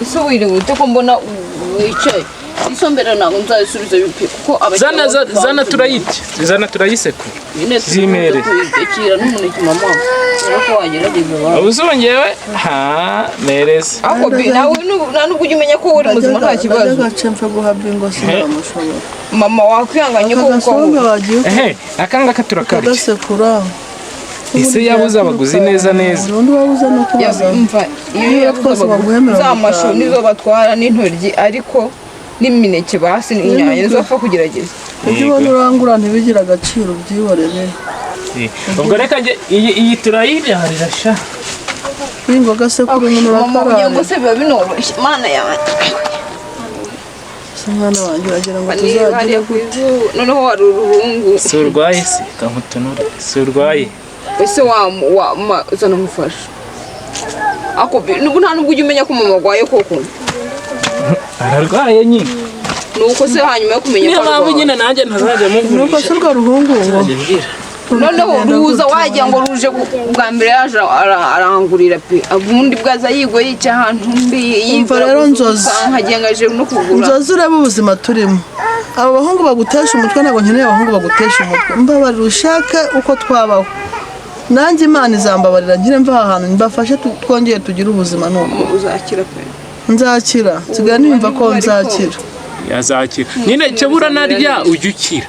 Iso wiribute ko mbona wicaye. Iso mbere ntabwo nzayisubiza yupi kuko zana turayitye. Zana turayiseku. Zimere. Kira n'umuneke mama. Ariko wagerageza ba. Uzongewe mereza. Ako bi nawe nubwo umenya ko uri muzima nta kibazo. Agacemfa guhabingo sinamushobora. Mama wakwihanganye ko akanga katurakari. Gasekura. Ese yabuze abaguzi neza. Undi wabuze no kubaza. Yumva iyo yakoze zamashu nizo batwara n'intoryi ariko n'imineke basi n'inyanya nizo apfa kugerageza. Ibyo urangura ntibigira agaciro byihorere. Ubwo reka iyi turayirarira sha. Bingo gasekuru n'urakara. Mama ngo se biba binoroshye Mana yanjye. Mwana wanjye uragira ngo tuzagira noneho wari uruhungu. Surwaye se kamutonora. Surwaye. Ese zana mufasha. Ako nta nubwo umenya ko mama gwaye koko. Ararwaye nyine. Nuko se hanyuma yo kumenya ko arwaye. Nyine nanjye ntazaje muvuga. Nuko se rwa ruhungu ngo. Noneho ruza wagira ngo ruje bwa mbere yaje arangurira pe. Abundi bwaza yigo yica ahantu mbi yimva rero nzozi. Nkagengaje no kugura. Nzozi ureba ubuzima turimo. Abo bahungu bagutesha umutwe nabo nkeneye abahungu bagutesha umutwe. Mbabarira ushake uko twabaho. Nanjye Imana izambabarira ngire mva ahantu mbafashe twongeye tugira ubuzima nuko uzakira pe. Nzakira sigaye nimva ko nzakira. Yazakira. Nyine cyabura narya ujukira.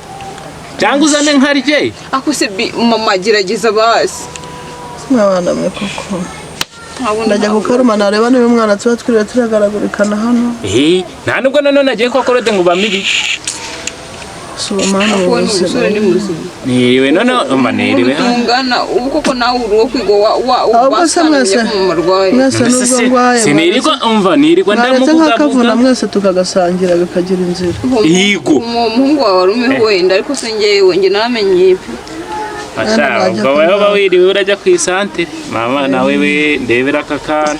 Cyangwa uzane nkarye. Ako se mama gerageza basi. Mwana mwe koko. Ndajya gukaruma nareba niba umwana tuba twirira turagaragurikana hano. Nta nubwo none nagiye kwa korode ngo bamibi. Subamana umusore ni muzima. Niwe none umaniriwe ha. Ungana ubu koko nawe uruwo kwigo mwese nubwo ngwaye. Siniriko umva niriko ndamuvuga kavuna mwese tukagasangira bikagira inzira. Yigo. Umuhungu wawe rume wenda ariko se ngewe namenye ipi. Asha ubwo wawe bawiriwe urajya ku isantere. Mama nawe we ndebera kakana.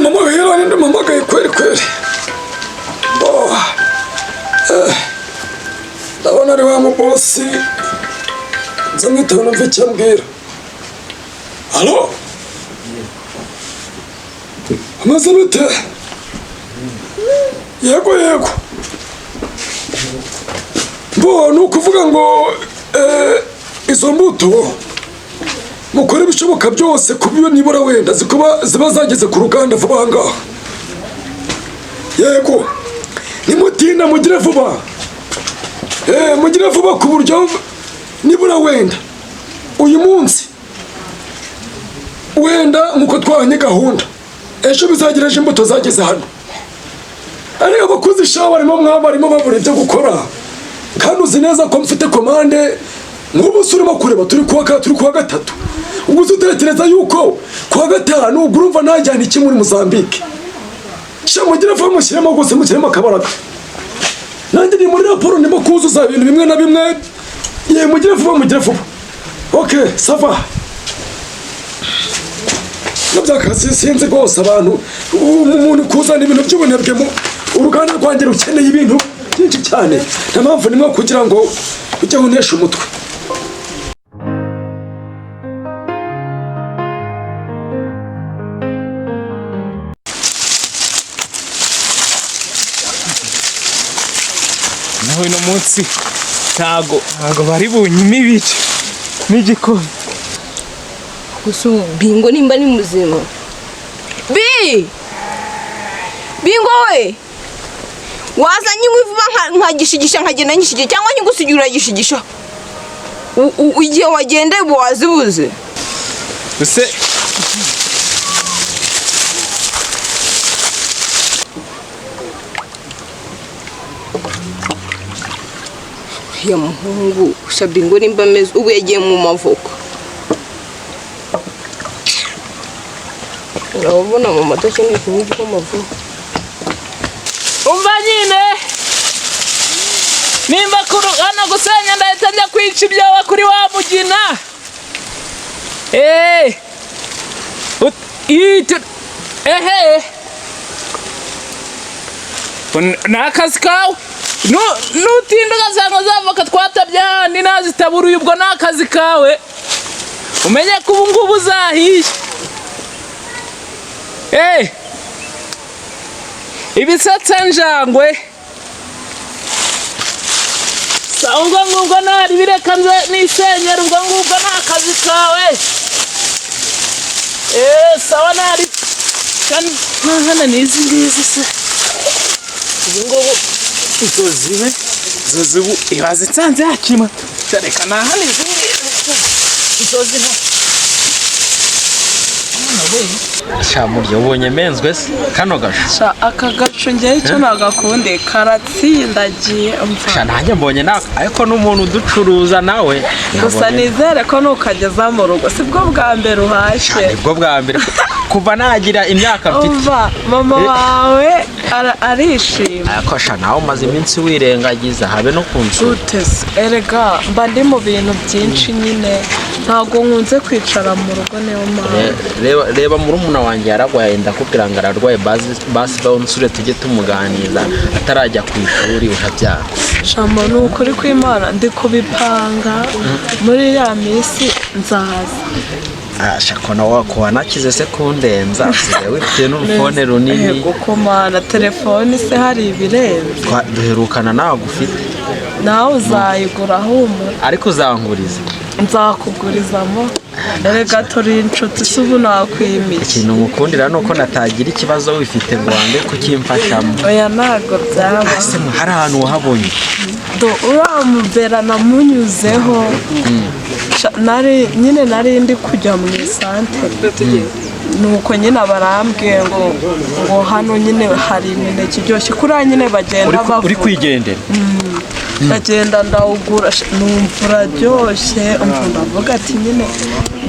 Mama hero nende mama gaye kweli. Ndabona ari wa mubosi. Nzamwita numve cyambwira. Allo? Amaze bite? Yego. Nukuvuga ngo izo mbuto mukore bishoboka byose kubyo nibura wenda ziba zageze ku ruganda vuba ngaha. Yego. Nimutinda mugire vuba. Mugire vuba ku buryo nibura wenda uyu munsi wenda nkuko twahanye gahunda ejo bizagereje imbuto zageze hano. Ari abakozi shawa barimo babura ibyo gukora kandi uzi neza ko mfite komande n'ubu surimo kureba turi kuwa gatatu. Ubwo utekereza yuko kuwa gatanu urumva najyana iki muri Mozambique. Mugire vuba mushyiremo gose mushyiremo akabaraga. Nanjye ni muri raporo ndimo kuzuza ibintu bimwe na bimwe. Mugire vuba. Okay, sava. Nabyakasi sinzi gose abantu umuntu kuzana ibintu by'ubunebwe mu uruganda rwanjye rukeneye ibintu byinshi cyane. Nta mpamvu nimwe kugira ngo ujye unesha umutwe. Naho ino munsi ntago bari bunyime ibice n'igikoni. Gusa bingo nimba ni muzima. Bingo we. Wazanye ivuba nkagishigisha nkagenda nyishigisha cyangwa nyigusigira gishigisha. Igihe wagende bo wazibuze. Use ya muhungu Shabingo nimba meze ubu yagiye mu mavuko. urabona mu mata cyangwa ikintu cy'amavu umva nyine nimba hano gusenya ndahita njya kwica ibyawe kuri wa mugina ni akazi kawe nutinda ugasanga zavoka twatabye ahandi nazitaburuye ubwo ni akazi kawe umenye ko ubu ngubu uzahiye ibisatsa njangwe ubwo ngubwo ntari bireka nze nisenyera ubwo ngubwo ni akazi kawe sawa ntari hano ni izi ngizi se ubu ngubu izo zibu ibaze nsanze yakima reka nahano izi ngizi izo ziba Shamuryo ubonye menzwe se kano gasho aka gaco ngewe icyo nagakunde karatsindagiye umva nanjye mbonye naka ariko n'umuntu uducuruza nawe gusa nizere ko nukageza mu rugo sibwo bwa mbere uhashye nibwo bwa mbere kuva nagira imyaka mfite umva mama wawe arishima akosha nawe umaze iminsi wirengagiza habe no kunsura utese erega mba ndi mu bintu byinshi nyine ntabwo nkunze kwicara mu rugo niyo mpamvu reba murumuna wanjye yaragwaye ndakubwira ngo ararwaye basi bawunsure tujye tumuganiriza atarajya ku ishuri urabyara shamba ni ukuri kw'Imana ndi kubipanga muri ya minsi nzaza shako nawe kuba nakize se kundenza usigaye wifite n'urufone runini gukomana telefone se hari ibirenze duherukana nawe ufite nawe uzayigura humura ariko uzanguriza nzakugurizamo erega turi inshuti se ubu nakwimiye ikintu ngukundira ni uko natagira ikibazo wifite ngo wange kukimfashamo oya ntabwo byaba hari ahantu wahabonye uramubera namunyuzeho nari ndi kujya mu isantere nuko nyine barambwiye ngo hano nyine hari imineke iryoshye kuriya nyine bagenda bavuga uri kwigendera ndagenda ndawugura numva uraryoshye ndavuga ati nyine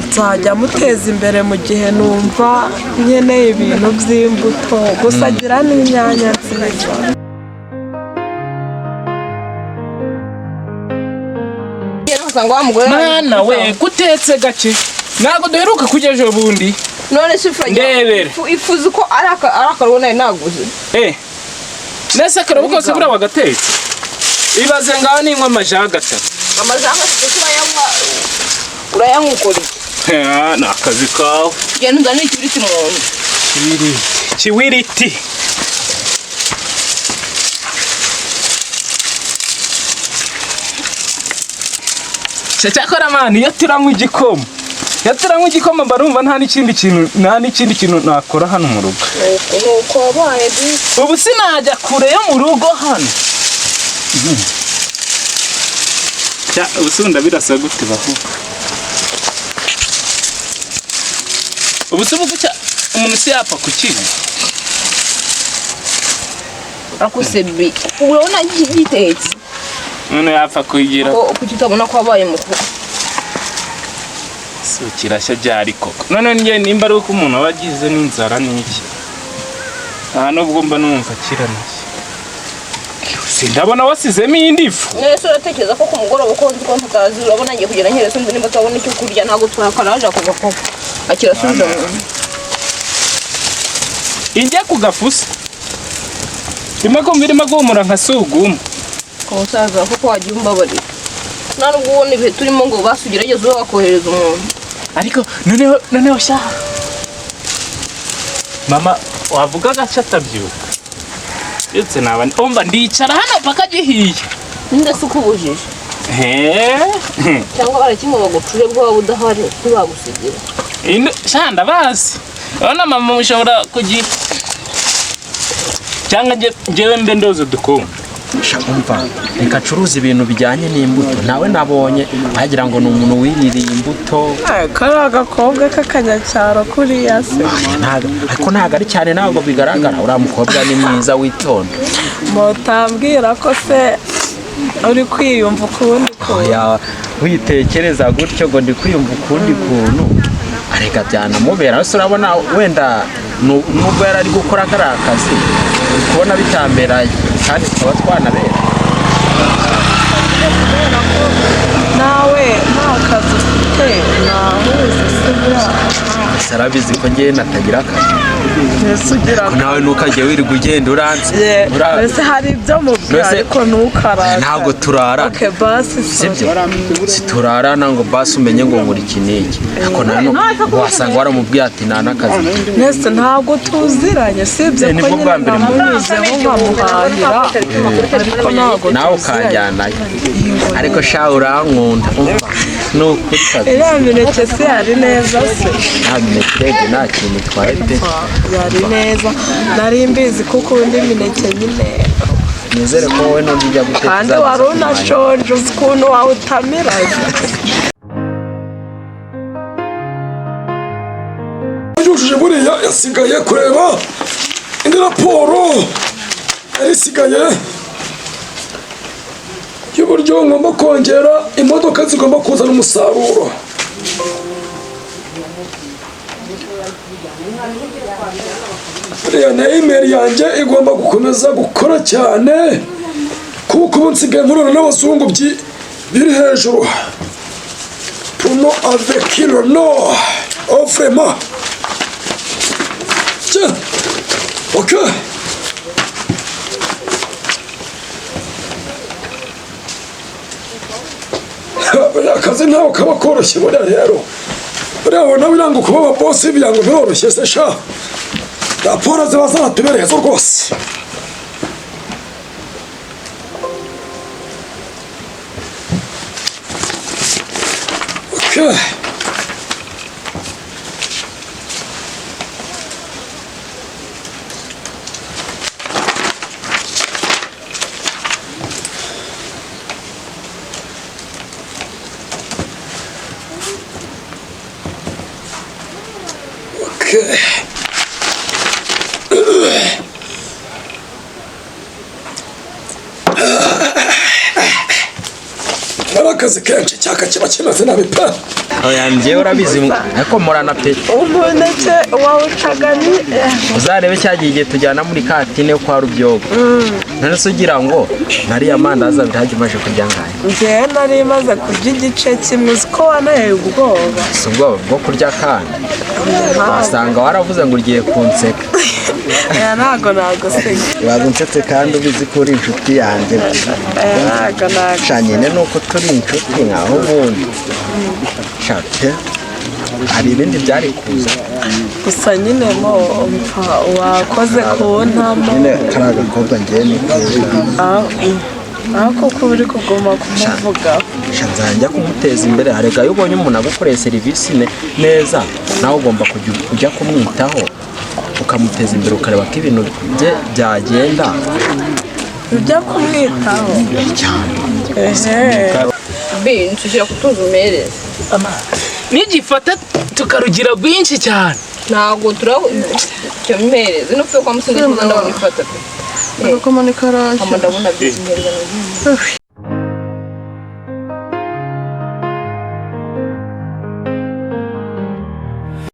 nzajya muteza imbere mu gihe numva nkeneye ibintu by'imbuto gusa agira n'inyanya nziza mwana we gutetse gake ntabwo duheruka kujya ejo bundi none se ndebera ifuze ko ari akarabo nawe naguze nese akarabo kose buriya wagatetse ibaze ngaho ninywa amajaga atatu amajaga atatu urayanywa ukora ni akazi kawe genda uzane ikibiriti mu nzu kiwiriti cyakora mani iyo turanywa igikoma barumva nta n'ikindi kintu nakora hano mu rugo nuko wabaye ubu sinajya kure yo mu rugo hano ubusunda birasa gute baho ubusubu gucya umuntu si yapfa kukiba akusebi urabona gitetse none yapfa kugira kuki utabona ko wabaye mukuru kirashya byari koko none njye nimba ari uko umuntu aba agize n'inzara n'iki nta nubwo mba numva kiranashye sindabona wasizemo indi fu nese uratekereza ko ku mugoroba uko nzi ko ntutazi urabona ngiye kugera nkereza undi nimba tutabona icyo kurya ntabwo twakaraje ako gakoko akirasubiza mu nzu injye ku gafusa irimo guhumura nka sugumu umusaza kuko wagiye umbabarira nta nubwo ubona ibihe turimo ngo basugerageze uba wakohereza umuntu ariko noneho shaha mama wavuga agace atabyuka ndetse naba umva ndicara hano paka gihiye ndetse uko ubujije cyangwa barakimwe bagucure bwo waba udahari ntibagusigira shanda bazi urabona mama mushobora kugira cyangwa njyewe mbe ndoze dukumva umva reka acuruza ibintu bijyanye n'imbuto nawe nabonye wagira ngo ni umuntu wiririye imbuto kari agakobwa k'akanyacyaro kuriya se ariko ntabwo ari cyane ntabwo bigaragara uriya mukobwa ni mwiza witonda mutambwira ko se uri kwiyumva ukundi kuntu witekereza gutyo ngo ndi kwiyumva ukundi kuntu areka byanamubera ese urabona wenda nubwo yari ari gukora kariya kazi kubona bitamberaye kandi tukaba twanabera nawe nta kazi ufite nahuze se buriya sarabizi ko njye natagira akazi mbese ugira nawe ntukajye wirirwa ugenda uranze mbese hari ibyo mu byo ariko ntukarara ntabwo turara basi sibyo siturarana ngo basi umenye ngo nkora iki n'iki ariko nano wasanga waramubwiye ati nta n'akazi mbese ntabwo tuziranye sibyo ko nyine namunyuzeho nkamuhahira ariko ntabwo nawe ukanjyanayo ariko sha urankunda iriya mineke se yari neza se nta mineke nta kintu itwaye pe yari neza nari mbizi kuko undi mineke nyine nizere ko wowe n'undi ujya guteka kandi wari unashonje uzi ukuntu wawutamiraga yujuje buriya yasigaye kureba indi raporo yari isigaye y'uburyo ngomba kongera imodoka zigomba kuzana umusaruro. Buriya na email yanjye igomba gukomeza gukora cyane kuko ubu nsigaye nkorana n'abazungu biri hejuru. Puno avec le no vraiment. Tiens, ok. Akazi ntawe kaba koroshye buriya rero buriya ubona biranga kuba ababosi biranga biroroshye se sha raporo ziba zaratubereye zo rwose. Okay. Akazi kenshi cyaka kiba kimaze nabi pe. Oya njyewe urabizi ariko murana pe. Umuneke wawucaga ni uzarebe cyagiye igihe tujyana muri kantine kwa RYO. None se ugira ngo nariya mandaza biraje maje kurya ngaye. Njye nari maze kurya igice kimwe uko wanaye ubwoba. Si ubwoba bwo kurya kandi. Wasanga waravuze ngo ugiye kunseka. Ntago naguseka. Wagunsetse kandi ubizi ko uri inshuti yanjye. Ntago shanyine nuko turi inshuti nkaho ubundi. Shate hari ibindi byari kuza gusa nyine mo wakoze kuntamo nyine karaga kobwa ngiye ni ako ko uri kugoma kumuvuga shanzanja kumuteza imbere arega yubonye umuntu agukoreye serivisi neza nawe ugomba kujya kumwitaho ukamuteza imbere ukareba ko ibintu bye byagenda ujya kumwitaho cyane nshobora kutuzumereza nigifata tukarugira rwinshi cyane ntabwo turamuhereza n'upfe kwa musinzi ndabona ifata pe ndabona ikaraje ndabona byinshi